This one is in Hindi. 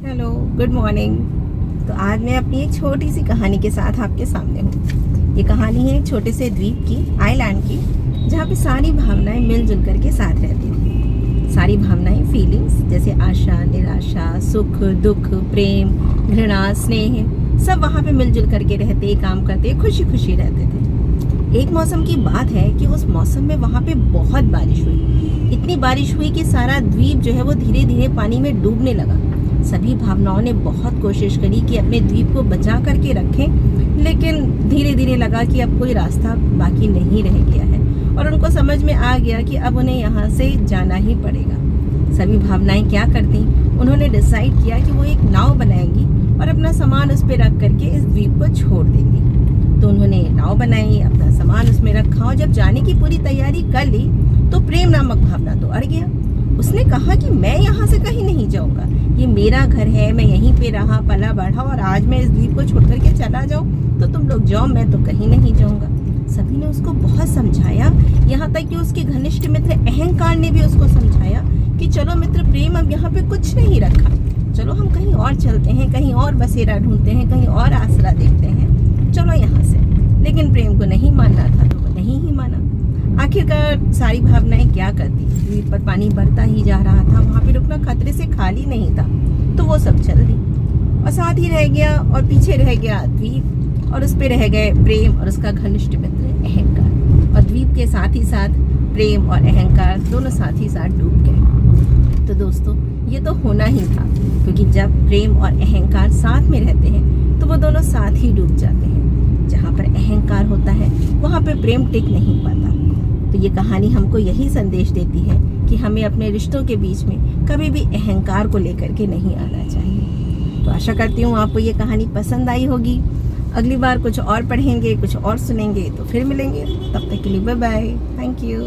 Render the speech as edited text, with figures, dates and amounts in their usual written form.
Hello, good morning. तो आज मैं अपनी एक छोटी सी कहानी के साथ आपके सामने हूँ। ये कहानी है एक छोटे से द्वीप की, आइलैंड की, जहाँ पे सारी भावनाएं मिलजुल करके साथ रहती थी। सारी भावनाएं, फीलिंग्स जैसे आशा, निराशा, सुख, दुख, प्रेम, घृणा, स्नेह, सब वहाँ पे मिलजुल करके रहते, काम करते, खुशी खुशी रहते थे। एक मौसम की बात है कि उस मौसम में वहाँ पे बहुत बारिश हुई। इतनी बारिश हुई कि सारा द्वीप जो है वो धीरे धीरे पानी में डूबने लगा। सभी भावनाओं ने बहुत कोशिश करी कि अपने द्वीप को बचा करके रखें, लेकिन धीरे धीरे लगा कि अब कोई रास्ता बाकी नहीं रह गया है और उनको समझ में आ गया कि अब उन्हें यहाँ से जाना ही पड़ेगा। सभी भावनाएं क्या करती, उन्होंने डिसाइड किया कि वो एक नाव बनाएंगी और अपना सामान उस पर रख करके इस द्वीप को छोड़ देंगी। तो उन्होंने नाव बनाई, अपना सामान उसमें रखा और जब जाने की पूरी तैयारी कर ली तो प्रेम नामक भावना तो अड़ गया। उसने कहा कि मैं यहाँ से कहीं नहीं जाऊंगा, ये मेरा घर है, मैं यहीं पे रहा, पला बढ़ा और आज मैं इस द्वीप को छोड़ करके चला जाऊं तो तुम लोग जाओ, मैं तो कहीं नहीं जाऊंगा। सभी ने उसको बहुत समझाया, यहाँ तक कि उसके घनिष्ठ मित्र अहंकार ने भी उसको समझाया कि चलो मित्र प्रेम, अब यहाँ पे कुछ नहीं रखा, चलो हम कहीं और चलते हैं, कहीं और बसेरा ढूंढते हैं, कहीं और आसरा देखते हैं, चलो यहाँ से। लेकिन प्रेम को नहीं मानना था तो वो नहीं ही माना। आखिरकार सारी भावनाएं क्या करती, द्वीप पर पानी बढ़ता ही जा रहा था, वहाँ पे रुकना खतरे से खाली नहीं था, तो वो सब चल दी और साथ ही रह गया और पीछे रह गया द्वीप और उस पे रह गए प्रेम और उसका घनिष्ठ मित्र अहंकार। और द्वीप के साथ ही साथ प्रेम और अहंकार दोनों साथ ही साथ डूब गए। तो दोस्तों, ये तो होना ही था, क्योंकि जब प्रेम और अहंकार साथ में रहते हैं तो वो दोनों साथ ही डूब जाते हैं। जहाँ पर अहंकार होता है वहाँ पे प्रेम टिक नहीं पाता। तो ये कहानी हमको यही संदेश देती है कि हमें अपने रिश्तों के बीच में कभी भी अहंकार को लेकर के नहीं आना चाहिए। तो आशा करती हूँ आपको ये कहानी पसंद आई होगी। अगली बार कुछ और पढ़ेंगे, कुछ और सुनेंगे, तो फिर मिलेंगे। तब तक के लिए बाय बाय, थैंक यू।